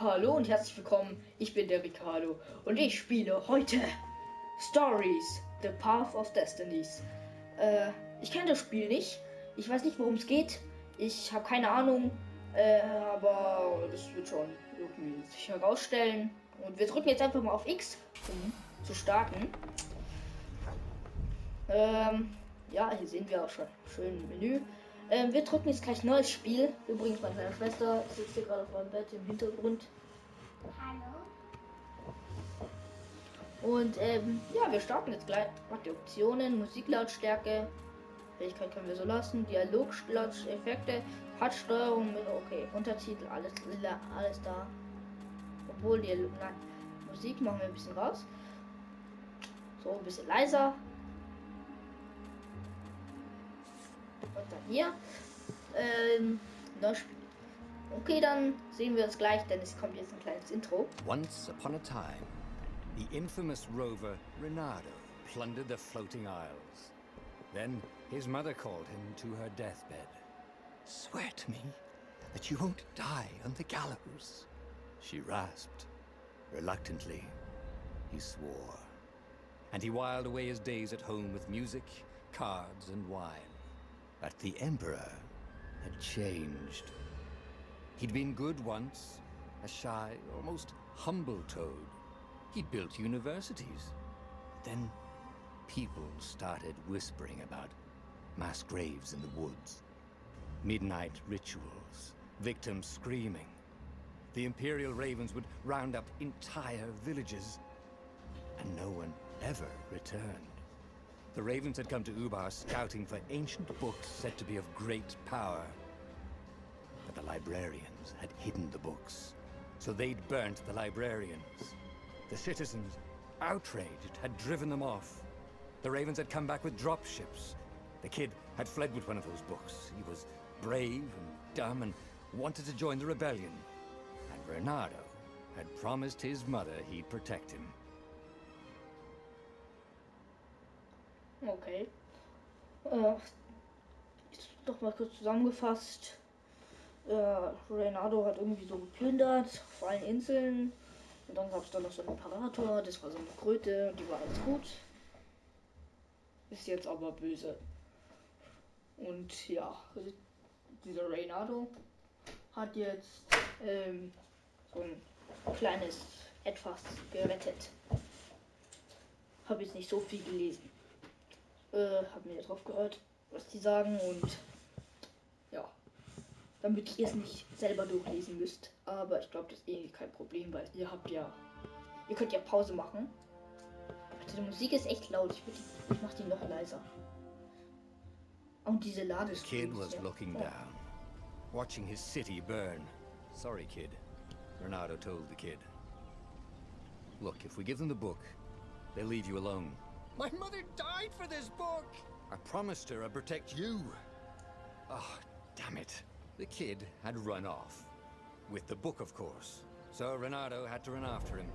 Hallo und herzlich willkommen, ich bin DerRicardo und ich spiele heute Stories, The Path of Destinies. Ich kenne das Spiel nicht, ich weiß nicht, worum es geht, ich habe keine Ahnung, aber das wird schon irgendwie sich herausstellen. Und wir drücken jetzt einfach mal auf X, um zu starten. Ja, hier sehen wir auch schon schön im Menü. Wir drücken jetzt gleich neues Spiel. Übrigens, meine kleine Schwester sitzt hier gerade auf meinem Bett im Hintergrund. Hallo. Und ja, wir starten jetzt gleich. Die Optionen, Musiklautstärke, Fähigkeit können wir so lassen, Dialoglauteffekte, Touchsteuerung mit okay, Untertitel, alles da. Obwohl Dialog, nein, Musik machen wir ein bisschen raus. So ein bisschen leiser. Und dann hier neues Spiel. Okay, dann sehen wir uns gleich, denn es kommt jetzt ein kleines Intro. Once upon a time, the infamous rover Renardo plundered the floating isles. Then his mother called him to her deathbed. "Swear to me that you won't die on the gallows," she rasped. Reluctantly, he swore. And he whiled away his days at home with music, cards, and wine. But the Emperor had changed. He'd been good once, a shy, almost humble toad. He'd built universities. Then people started whispering about mass graves in the woods, midnight rituals, victims screaming. The Imperial Ravens would round up entire villages, and no one ever returned. The Ravens had come to Ubar scouting for ancient books said to be of great power. But the librarians had hidden the books, so they'd burnt the librarians. The citizens, outraged, had driven them off. The Ravens had come back with dropships. The kid had fled with one of those books. He was brave and dumb and wanted to join the rebellion. And Renardo had promised his mother he'd protect him. Okay. Doch mal kurz zusammengefasst. Renardo hat irgendwie so geplündert auf allen Inseln. Und dann gab es da noch so einen Imperator, das war so eine Kröte und die war alles gut. Ist jetzt aber böse. Und ja, dieser Renardo hat jetzt so ein kleines Etwas gerettet. Habe jetzt nicht so viel gelesen. Hab mir drauf gehört, was die sagen und ja, damit ihr es nicht selber durchlesen müsst. Aber ich glaube, das ist eh kein Problem, weil ihr könnt ja Pause machen. Also die Musik ist echt laut. Ich mach die noch leiser. Und diese Ladescreens. Kid was looking down, watching his city burn. Sorry, kid, Renardo told the kid. Look, if we give them the book, they'll leave you alone. My mother died for this book! I promised her I'd protect you. Oh, damn it. The kid had run off. With the book, of course. So Renardo had to run after him.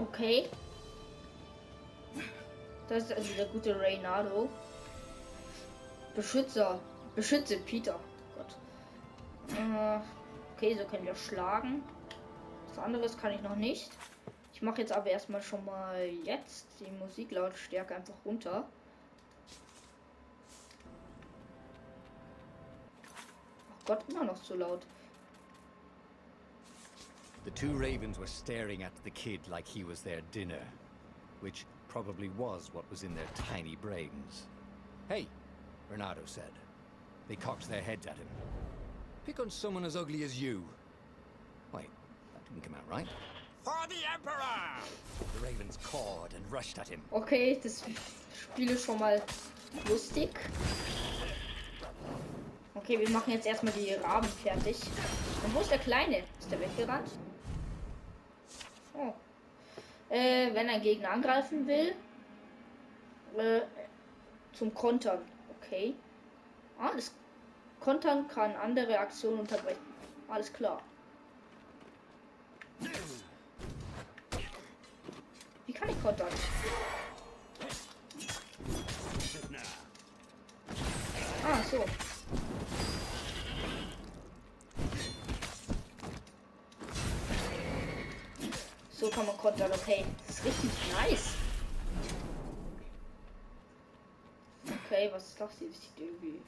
Okay. Das ist also der gute Renardo. Beschütze Peter. Gott. Okay, so können wir schlagen. Was anderes kann ich noch nicht. Ich mache jetzt aber erstmal schon mal jetzt die Musiklautstärke einfach runter. Ach Gott, immer noch zu laut. The two ravens were staring at the kid like he was their dinner, which probably was what was in their tiny brains. Hey, Renardo said. They cocked their heads at him. Pick on someone as ugly as you. Wait, that didn't come out right. For the Emperor! The ravens cawed and rushed at him. Okay, das Spiel ist schon mal lustig. Okay, wir machen jetzt erstmal die Raben fertig. Und wo ist der Kleine? Ist der weggerannt? Oh. Wenn ein Gegner angreifen will, zum Kontern. Okay. Alles. Kontern kann andere Aktionen unterbrechen. Alles klar. Wie kann ich kontern? Ah, so. So kann man kontern, okay. Das ist richtig nice. Okay, was ist das hier? Das sieht irgendwie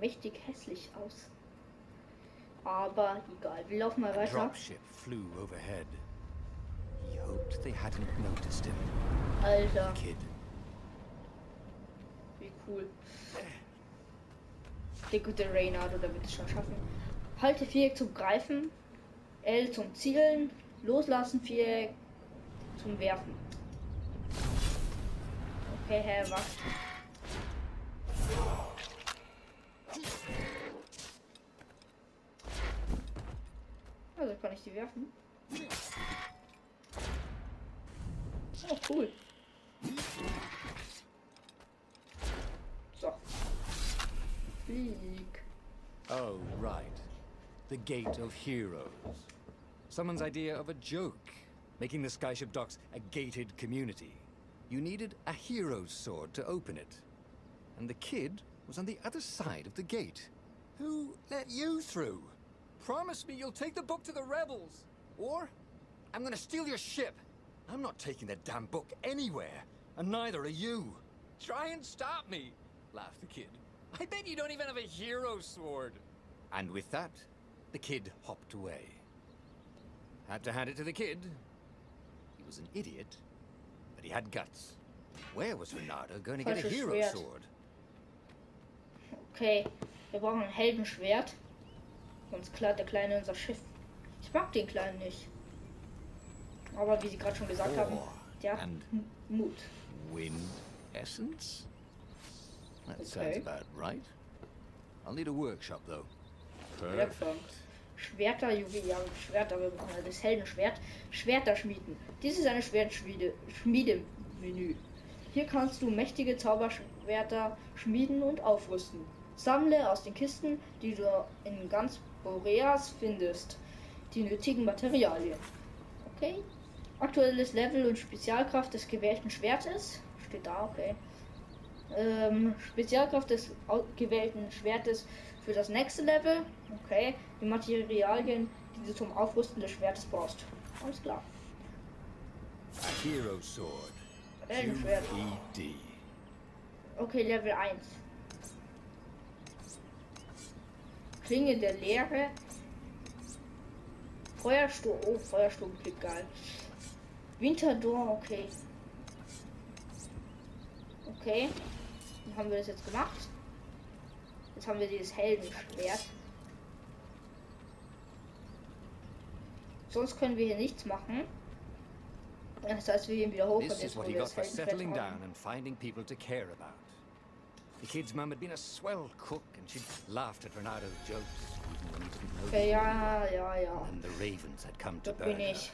mächtig hässlich aus. Aber egal, wir laufen mal A weiter. dropship flew overhead. He hoped they hadn't noticed him. Alter, Kid. wie cool. Der gute Reynardo, der wird es schon schaffen. Halte Viereck zum Greifen, L zum Zielen, Loslassen Viereck zum Werfen. Okay, Herr, was? Also kann ich die werfen. Oh, cool. So. Flieg. Oh, right. The Gate of Heroes. Someone's idea of a joke, making the Skyship docks a gated community. You needed a hero's sword to open it. And the kid was on the other side of the gate. Who let you through? Promise me you'll take the book to the rebels. Or I'm gonna steal your ship. I'm not taking that damn book anywhere. And neither are you. Try and stop me, laughed the kid. I bet you don't even have a hero sword. And with that, the kid hopped away. Had to hand it to the kid. He was an idiot, but he had guts. Where was Reynardo going to get a hero sword? Okay, wir brauchen ein Heldenschwert. Sonst klaut der Kleine unser Schiff. Ich mag den Kleinen nicht. Aber wie Sie gerade schon gesagt haben, der hat Mut. Wind essence? That sounds about right. I'll need a workshop though. Perfect. Schwerter, ja, Schwerter, wir brauchen das Heldenschwert. Schwerter schmieden. Dies ist eine Schmiedemenü. Hier kannst du mächtige Zauberschwerter schmieden und aufrüsten. Sammle aus den Kisten, die du in ganz Boreas findest, die nötigen Materialien. Okay. Aktuelles Level und Spezialkraft des gewählten Schwertes. Steht da, okay. Spezialkraft des gewählten Schwertes für das nächste Level. Okay. Die Materialien, die du zum Aufrüsten des Schwertes brauchst. Alles klar. A hero sword. Heldenschwert. QED. Okay, Level 1. Klinge der Leere. Feuersturm. Oh, Feuersturm klingt geil. Winterdor, okay. Okay. Dann haben wir das jetzt gemacht. Jetzt haben wir dieses Heldenschwert. Sonst können wir hier nichts machen. Das heißt, wir gehen wieder hoch. This is what he got for settling down and finding people to care about. The kid's mum had been a swell cook and she'd laughed at Reynardo's jokes even when he didn't know. Okay, ja. And the ravens had come to Das burn bin her. ich.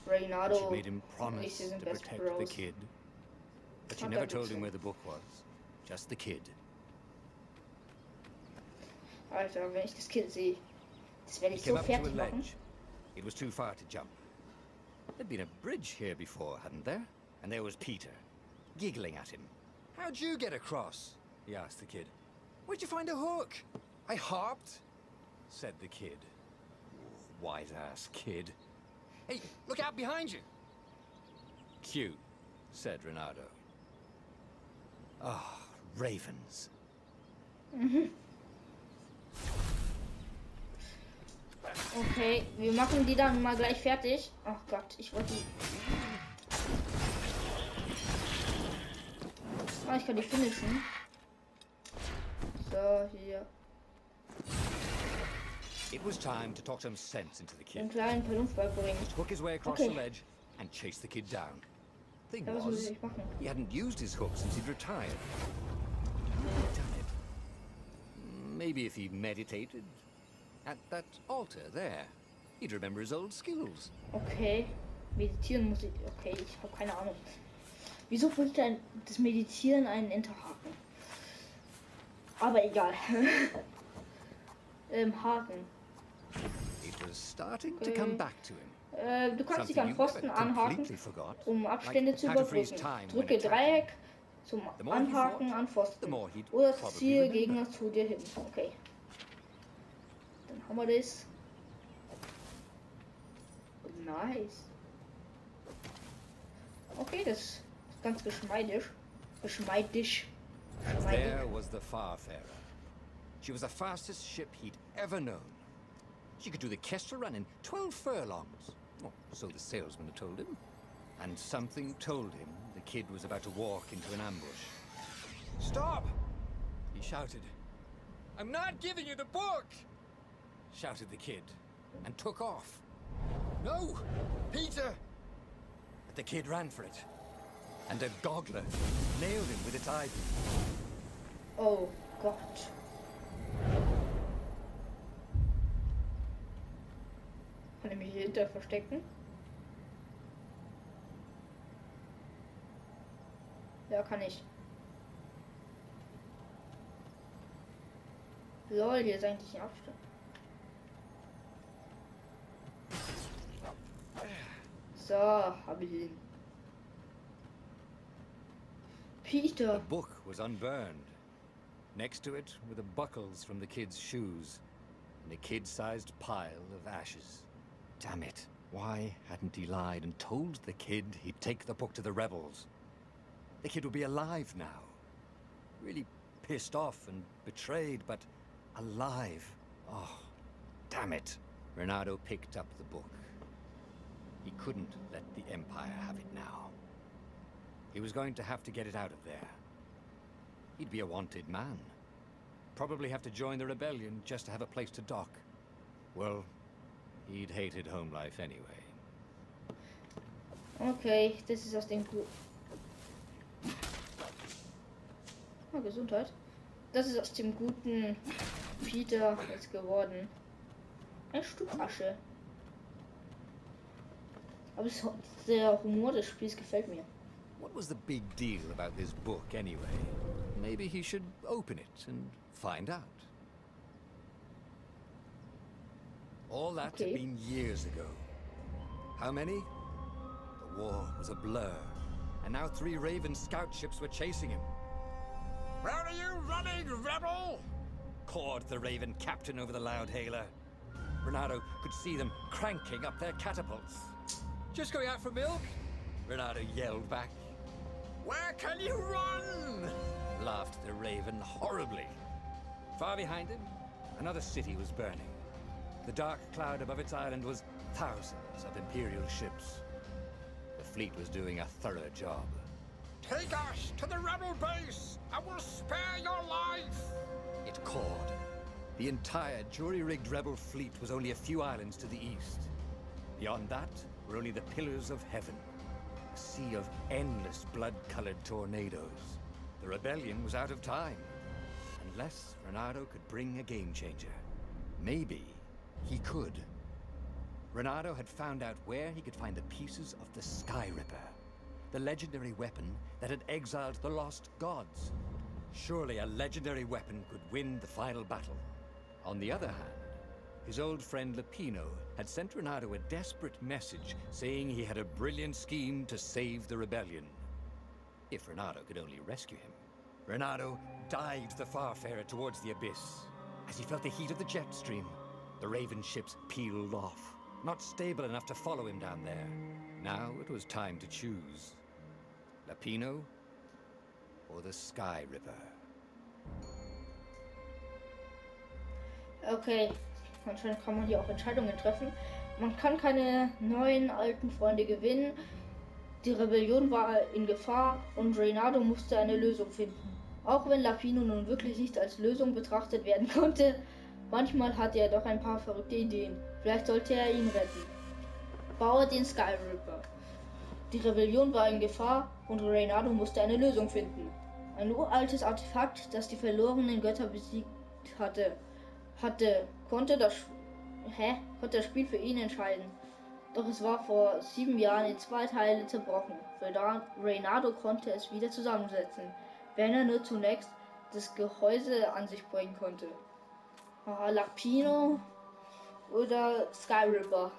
Reynardo. She made him promise to protect the kid. But she never told him where the book was. Just the kid. Alter, wenn ich das Kind sehe, das werde He ich came so up to a fertig machen. ledge. It was too far to jump. There'd been a bridge here before, hadn't there? And there was Peter, giggling at him. How'd you get across? He asked the kid. Where'd you find a hook? I hopped, said the kid. Wise-ass kid. Hey, look out behind you. Cute, said Reynardo. Ah, ravens. Okay, wir machen die dann mal gleich fertig. Ach Gott, ich wollte die. Ah, ich kann die finishen. So, hier. It was time to talk some sense into the Den kid. kleinen Pelunfball bringen. Took his way across Okay. the ledge and chased the kid down. Thing Ja, was muss was, ich machen? he hadn't used his hook since he'd retired. How had he done it? Maybe if he meditated at that altar there, he'd remember his old skills. Okay, meditieren muss ich. Okay, ich habe keine Ahnung. Wieso bringt das Meditieren einen Enterhaken? Aber egal. Haken. It was starting to come back to him. Du kannst dich Something an you Pfosten never anhaken, completely forgot. um Abstände Like zu how to freeze überbrücken. time when Drücke attacking. Dreieck zum The more he Anhaken fought, an the Pfosten. more he'd Oder probably ziehe remember. Gegner zu dir hin. Okay. Dann haben wir das. Nice. Okay, das ist ganz geschmeidig. Geschmeidig. There was the Farfarer. She was the fastest ship he'd ever known. She could do the Kestrel run in 12 furlongs. Oh, so the salesman had told him. And something told him the kid was about to walk into an ambush. "Stop!" he shouted. "I'm not giving you the book!" shouted the kid, and took off. "No! Peter!" But the kid ran for it, and a goggler nailed him with its ivy. Oh Gott. Kann ich mich hier hinter verstecken? Ja, kann ich. Lol, hier ist eigentlich ein Abstand. So, habe ich ihn. Peter. The book was unburned. Next to it were the buckles from the kid's shoes, and a kid-sized pile of ashes. Damn it. Why hadn't he lied and told the kid he'd take the book to the rebels? The kid would be alive now. Really pissed off and betrayed, but alive. Oh, damn it. Reynardo picked up the book. He couldn't let the Empire have it now. He was going to have to get it out of there. He'd be a wanted man. Probably have to join the rebellion just to have a place to dock. Well, he'd hated home life anyway. Okay, das ist aus dem Gesundheit. Das ist aus dem guten Peter jetzt geworden. Ein Stück Asche. Aber der Humor des Spiels gefällt mir. What was the big deal about this book anyway? Maybe he should open it and find out. All that had been years ago. How many? The war was a blur, and now 3 Raven scout ships were chasing him. "Where are you running, rebel?" cawed the Raven captain over the loud hailer. Reynardo could see them cranking up their catapults. "Just going out for milk?" Reynardo yelled back. "Where can you run?" laughed the Raven horribly. Far behind him, another city was burning. The dark cloud above its island was thousands of Imperial ships. The fleet was doing a thorough job. "Take us to the rebel base! I will spare your life!" it called. The entire jury-rigged rebel fleet was only a few islands to the east. Beyond that were only the pillars of heaven. A sea of endless blood-colored tornadoes. The rebellion was out of time. Unless Reynardo could bring a game-changer. Maybe he could. Reynardo had found out where he could find the pieces of the Sky Ripper, the legendary weapon that had exiled the lost gods. Surely a legendary weapon could win the final battle. On the other hand, his old friend Lapino had sent Reynardo a desperate message saying he had a brilliant scheme to save the rebellion. If Reynardo could only rescue him. Reynardo dived the Farfarer towards the abyss. As he felt the heat of the jet stream, the Raven ships peeled off, not stable enough to follow him down there. Now it was time to choose. Lapino or the Sky Ripper. Okay, anscheinend kann man hier auch Entscheidungen treffen. Man kann keine neuen alten Freunde gewinnen. Die Rebellion war in Gefahr und Reynardo musste eine Lösung finden. Auch wenn Lapino nun wirklich nicht als Lösung betrachtet werden konnte, manchmal hatte er doch ein paar verrückte Ideen. Vielleicht sollte er ihn retten. Baue den Sky Ripper. Die Rebellion war in Gefahr und Reynardo musste eine Lösung finden. Ein uraltes Artefakt, das die verlorenen Götter besiegt konnte das Spiel für ihn entscheiden. Doch es war vor 7 Jahren in 2 Teile zerbrochen. Reynardo konnte es wieder zusammensetzen, wenn er nur zunächst das Gehäuse an sich bringen konnte. Lapino oder Sky Ripper?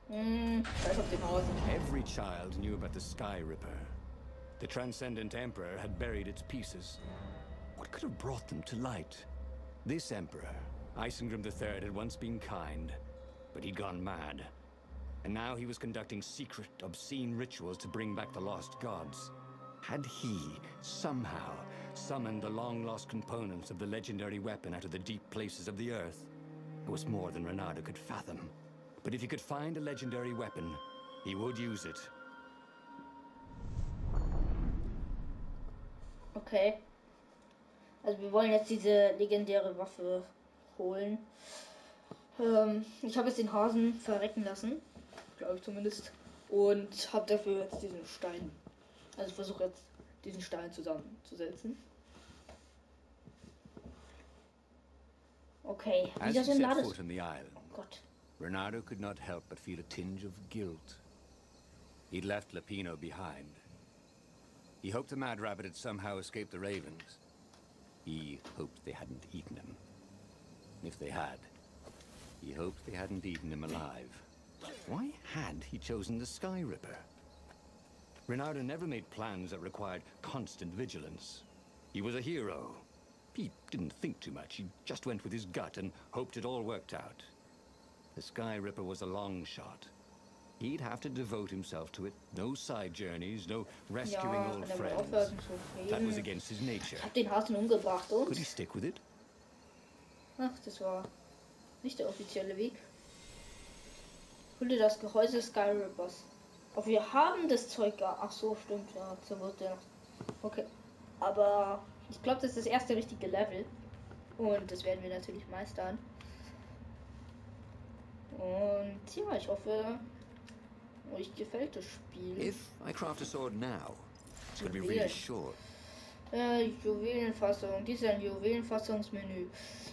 Every child knew about the Sky Ripper. The Transcendent Emperor had buried its pieces. What could have brought them to light? This Emperor, Isengrim III, had once been kind, but he'd gone mad. And now he was conducting secret, obscene rituals to bring back the lost gods. Had he, somehow, summoned the long-lost components of the legendary weapon out of the deep places of the earth? It was more than Reynardo could fathom. But if he could find a legendary weapon, he would use it. Okay. Also wir wollen jetzt diese legendäre Waffe holen. Ich habe jetzt den Hasen verrecken lassen. Glaube ich zumindest. Und habe dafür jetzt diesen Stein. Also ich versuche jetzt diesen Stein zusammenzusetzen. Okay, As wieder he so ein set Lades. foot on the island, Gott. Reynardo could not help but feel a tinge of guilt. He'd left Lapino behind. He hoped the Mad Rabbit had somehow escaped the ravens. He hoped they hadn't eaten him. If they had, he hoped they hadn't eaten him alive. Why had he chosen the Sky Ripper? Reynardo never made plans that required constant vigilance. He was a hero. He didn't think too much. He just went with his gut and hoped it all worked out. The Sky Ripper was a long shot. He'd have to devote himself to it. No side journeys, no rescuing Ja, old kann er mal friends. aufhören zu That was reden. against his nature. Ich hab den Hasen umgebracht Could he und... stick with it? Ach, das war nicht der offizielle Weg. Hülle das Gehäuse Sky Rippers. Aber wir haben das Zeug gar... Ach so, stimmt, ja, so wird der noch... Okay, aber ich glaube, das ist das erste richtige Level. Und das werden wir natürlich meistern. Und ja, ich hoffe, euch gefällt das Spiel. If I craft a sword now, it's going to be Juwelen. really short. Juwelenfassung. Dies ist ein Juwelenfassungsmenü.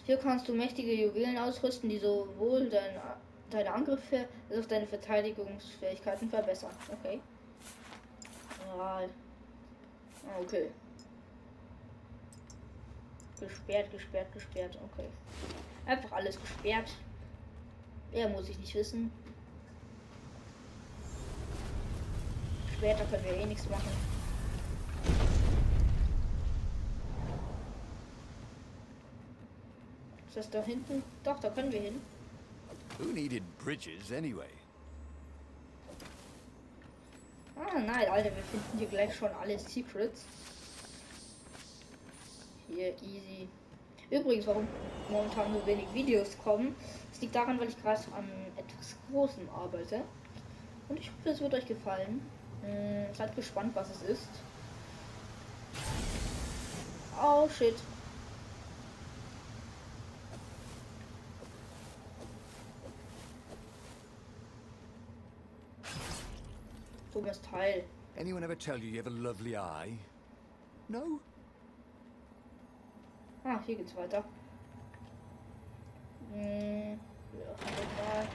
Hier kannst du mächtige Juwelen ausrüsten, die sowohl deine Angriffe als auch deine Verteidigungsfähigkeiten verbessern. Okay. Ja. Okay. Gesperrt, gesperrt, gesperrt. Okay. Einfach alles gesperrt. Mehr muss ich nicht wissen. Später können wir eh nichts machen. Ist das da hinten? Doch, da können wir hin. Who needed bridges anyway? Ah, nein, Alter, wir finden hier gleich schon alle Secrets. Hier, easy. Übrigens, warum momentan nur wenig Videos kommen, das liegt daran, weil ich gerade an etwas Großem arbeite. Und ich hoffe, es wird euch gefallen. Seid gespannt, was es ist. Oh, shit. Dummes Teil. Anyone ever tell you have a lovely eye? No? Ah, hier geht's weiter. Ja, mal.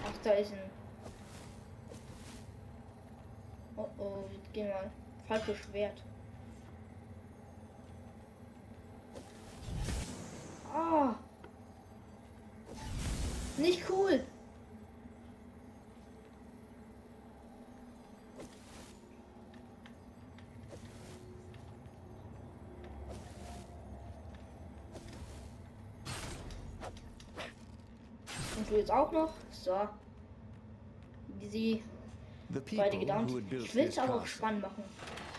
Ach, da ist ein... Oh oh, jetzt gehen wir. Falsches Schwert. Ah! Nicht cool! Und du jetzt auch noch? So. Easy. The Beide people gedownt. who had built Ich will this es aber auch castle spannend machen.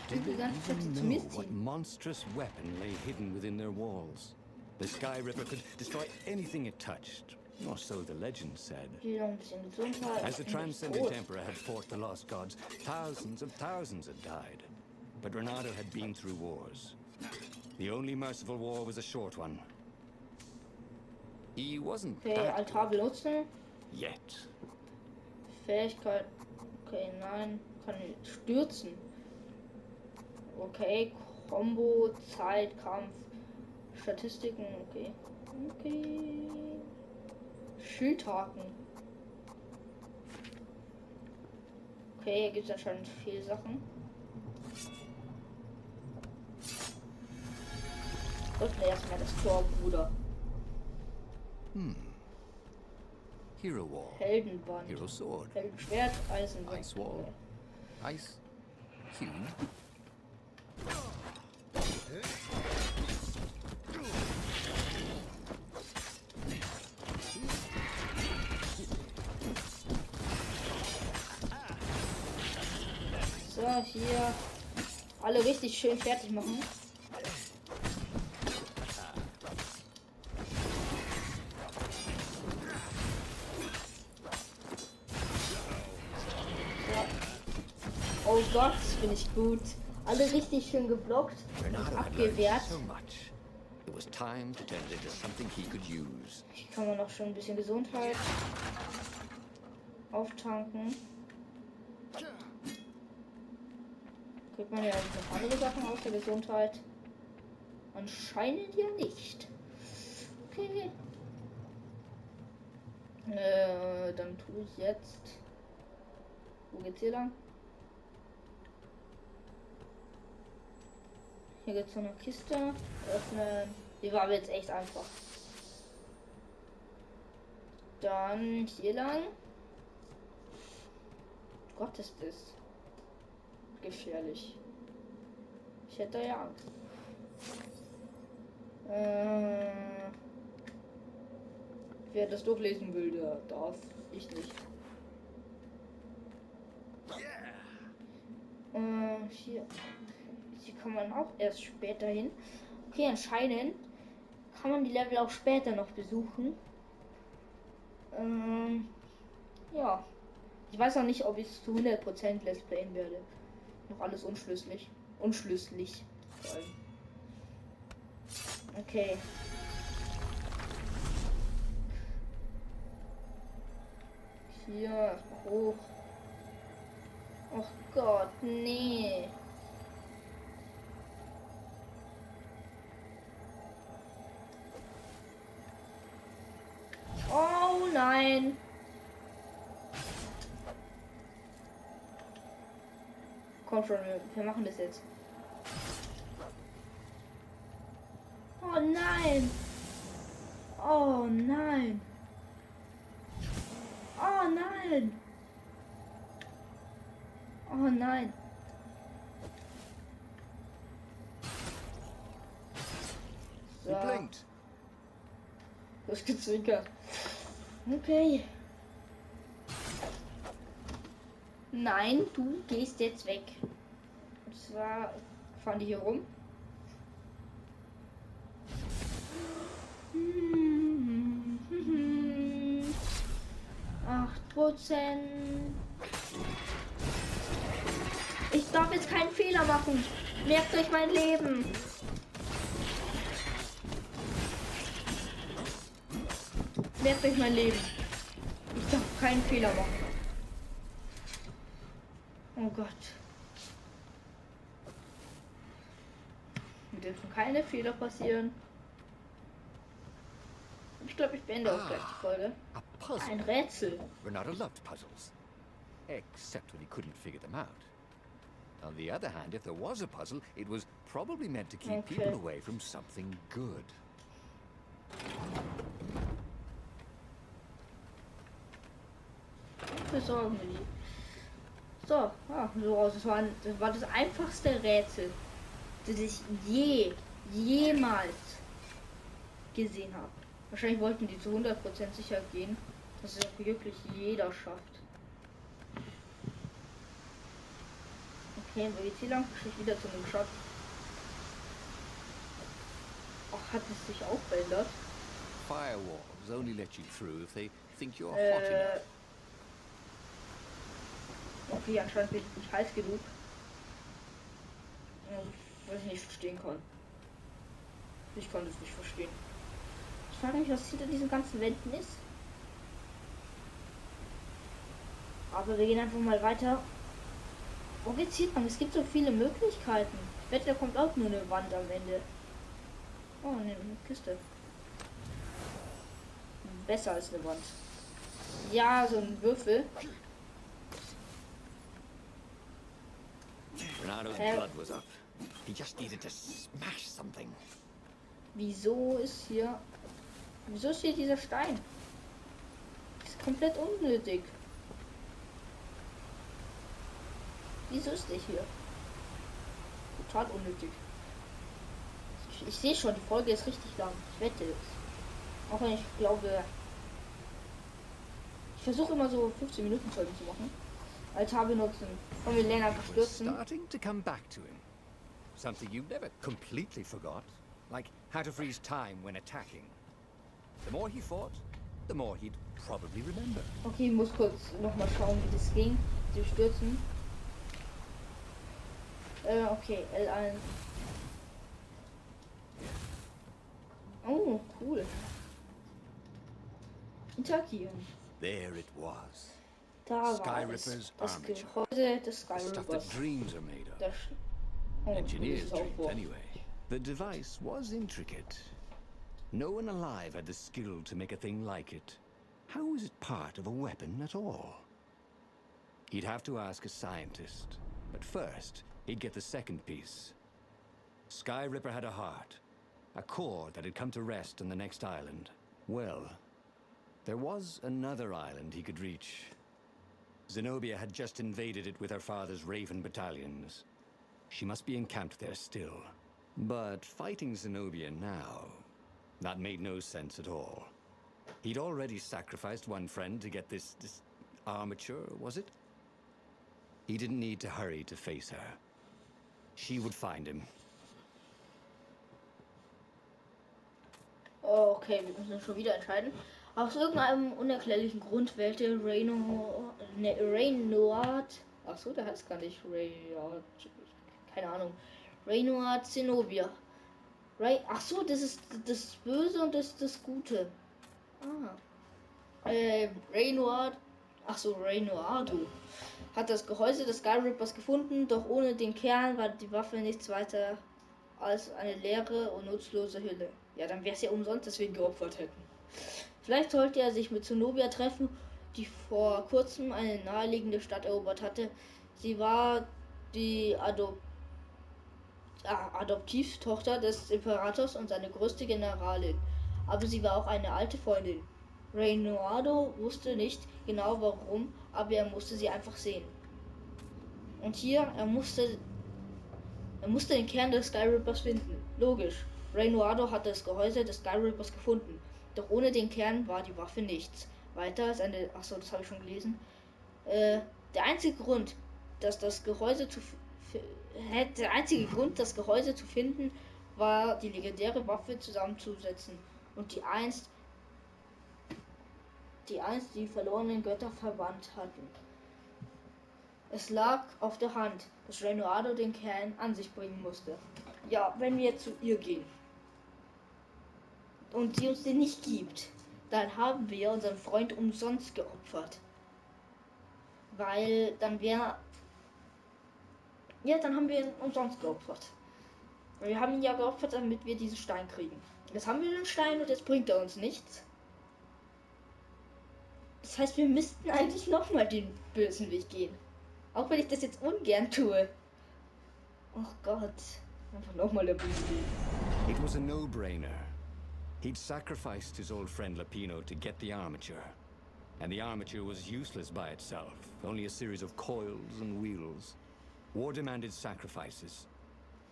Ich will die didn't ganze Zeit even zu know mir what ziehen. monstrous weapon lay hidden within their walls. The Sky Ripper could destroy anything it touched, or so the legend said. Hier noch ein bisschen Gesundheit. As the Und Transcendent Brot. Emperor had fought the lost gods, thousands had died. But Reynardo had been through wars. The only merciful war was a short one. He wasn't Okay, that Altar good benutzen. yet. Fähigkeit. Okay, nein. Kann ich stürzen. Okay, Combo, Zeit, Kampf, Statistiken, okay. Okay. Schildhaken. Okay, hier gibt es anscheinend viele Sachen. Öffne erstmal das Tor, Bruder. Hero Wall. Heldenband. Hero Sword. Heldenschwert, Eisenband. Ice Wall. Ice Cube. hier alle richtig schön fertig machen. Oh Gott, bin ich gut. Alle richtig schön geblockt und abgewehrt. Hier kann man noch schon ein bisschen Gesundheit auftanken. Kriegt man ja noch andere Sachen aus der Gesundheit? Anscheinend ja nicht. Okay. Dann tue ich jetzt. Wo geht's hier lang? Hier gibt es so eine Kiste. Öffnen. Die war aber jetzt echt einfach. Dann hier lang. Gott, ist das gefährlich. Ich hätte ja Angst. Wer das durchlesen will, der darf. Ich nicht. Hier. Hier kann man auch erst später hin. Okay, anscheinend kann man die Level auch später noch besuchen. Ja. Ich weiß noch nicht, ob ich es zu 100% Let's Playen werde. Noch alles unschlüssig. Unschlüssig. Okay. Hier, erstmal hoch. Oh Gott, nee. Oh nein. Komm schon, wir machen das jetzt. Oh nein. Oh nein. Oh nein. Oh nein. So. Blinkt. Das gezwinkert. Okay. Nein, du gehst jetzt weg. Und zwar fahren die hier rum. 8%. Ich darf jetzt keinen Fehler machen. Merkt euch mein Leben. Merkt euch mein Leben. Ich darf keinen Fehler machen. Oh Gott. Mir dürfen keine Fehler passieren. Ich glaube, ich beende auch gleich die Folge. Ein Rätsel. Renato loved puzzles, except when he couldn't figure them out. On the other hand, if there was a puzzle, it was probably meant to keep people away from something good. Besorgen wir die. So, ja, so, das war das einfachste Rätsel, das ich jemals gesehen habe. Wahrscheinlich wollten die zu 100% sicher gehen, dass es auch wirklich jeder schafft. Okay, wo geht's hier lang? Ich wieder zu einem Shot. Ach, hat es sich auch verändert? Firewalls only let you through if they think you're hot enough. Okay, anscheinend bin ich nicht heiß genug. Was ich nicht verstehen kann. Ich kann das nicht verstehen. Ich frage mich, was hinter diesen ganzen Wänden ist. Aber wir gehen einfach mal weiter. Wo geht's hier lang? Es gibt so viele Möglichkeiten. Ich wette, da kommt auch nur eine Wand am Ende. Oh, eine Kiste. Besser als eine Wand. Ja, so ein Würfel. Renado's blood was up. He just needed to smash something. Wieso ist hier dieser Stein? Das ist komplett unnötig. Wieso ist der hier? Total unnötig. Ich sehe schon, die Folge ist richtig lang. Ich wette es. Auch wenn ich glaube, ich versuche immer so 15 Minuten Folgen zu machen. Altar benutzen. Komm, wir lernen einfach It was stürzen. starting to come back to him. Something you never completely forgot. Like how to freeze time when attacking. The more he fought, the more he'd probably remember. Okay, ich muss kurz nochmal schauen, wie das ging. Sie stürzen. Okay, L1. Oh, cool. Interagieren. There it was. Da war es. SHAREfactory's Das armature. Gehäuse des The stuff that SHAREfactory. dreams are made of. Das oh, Engineers' das ist auch dreams, vor. anyway. The device was intricate. No one alive had the skill to make a thing like it. How was it part of a weapon at all? He'd have to ask a scientist. But first, he'd get the second piece. SkyRipper had a heart. A core that had come to rest on the next island. Well, there was another island he could reach. Zenobia had just invaded it with her father's Raven battalions. She must be encamped there still. But fighting Zenobia now, that made no sense at all. He'd already sacrificed one friend to get this armature, was it? He didn't need to hurry to face her. She would find him. Okay, wir müssen uns schon wieder entscheiden. Aus irgendeinem unerklärlichen Grund wählte Reynoard. Achso, der heißt gar nicht Reynoard. Keine Ahnung. Reynoard Zenobia. Achso, das ist das Böse und das ist das Gute. Reynoard. Achso, Reynoardo hat das Gehäuse des SkyRippers gefunden, doch ohne den Kern war die Waffe nichts weiter als eine leere und nutzlose Hülle. Ja, dann wäre es ja umsonst, dass wir ihn geopfert hätten. Vielleicht sollte er sich mit Zenobia treffen, die vor kurzem eine naheliegende Stadt erobert hatte. Sie war die Adoptivtochter des Imperators und seine größte Generalin. Aber sie war auch eine alte Freundin. Reynoardo wusste nicht genau warum, aber er musste sie einfach sehen. Und hier, er musste den Kern des SkyRippers finden. Logisch. Reynoardo hatte das Gehäuse des SkyRippers gefunden. Doch ohne den Kern war die Waffe nichts. Weiter als eine... Achso, das habe ich schon gelesen. Der einzige Grund, das Gehäuse zu finden, war die legendäre Waffe zusammenzusetzen. Und die einst die verlorenen Götter verbannt hatten. Es lag auf der Hand, dass Reynoardo den Kern an sich bringen musste. Ja, wenn wir zu ihr gehen und sie uns den nicht gibt, dann haben wir unseren Freund umsonst geopfert. Weil dann haben wir ihn umsonst geopfert. Weil wir haben ihn ja geopfert, damit wir diesen Stein kriegen. Jetzt haben wir den Stein und jetzt bringt er uns nichts. Das heißt, wir müssten eigentlich nochmal den bösen Weg gehen. Auch wenn ich das jetzt ungern tue. Oh Gott. Einfach nochmal der böse Weg. It was a no-brainer. He'd sacrificed his old friend Lapino to get the armature. And the armature was useless by itself, only a series of coils and wheels. War demanded sacrifices,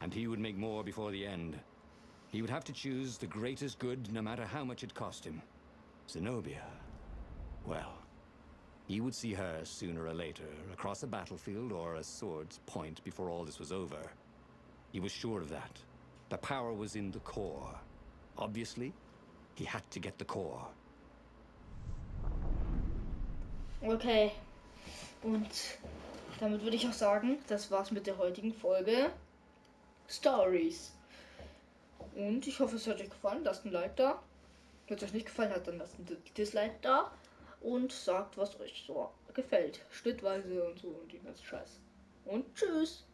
and he would make more before the end. He would have to choose the greatest good no matter how much it cost him. Zenobia. Well, he would see her sooner or later, across a battlefield or a sword's point before all this was over. He was sure of that. The power was in the core. Obviously, he had to get the core. Okay. Und damit würde ich auch sagen, das war's mit der heutigen Folge Stories. Und ich hoffe, es hat euch gefallen. Lasst ein Like da. Wenn es euch nicht gefallen hat, dann lasst ein Dislike da. Und sagt, was euch so gefällt. Schnittweise und so und den ganzen Scheiß. Und tschüss.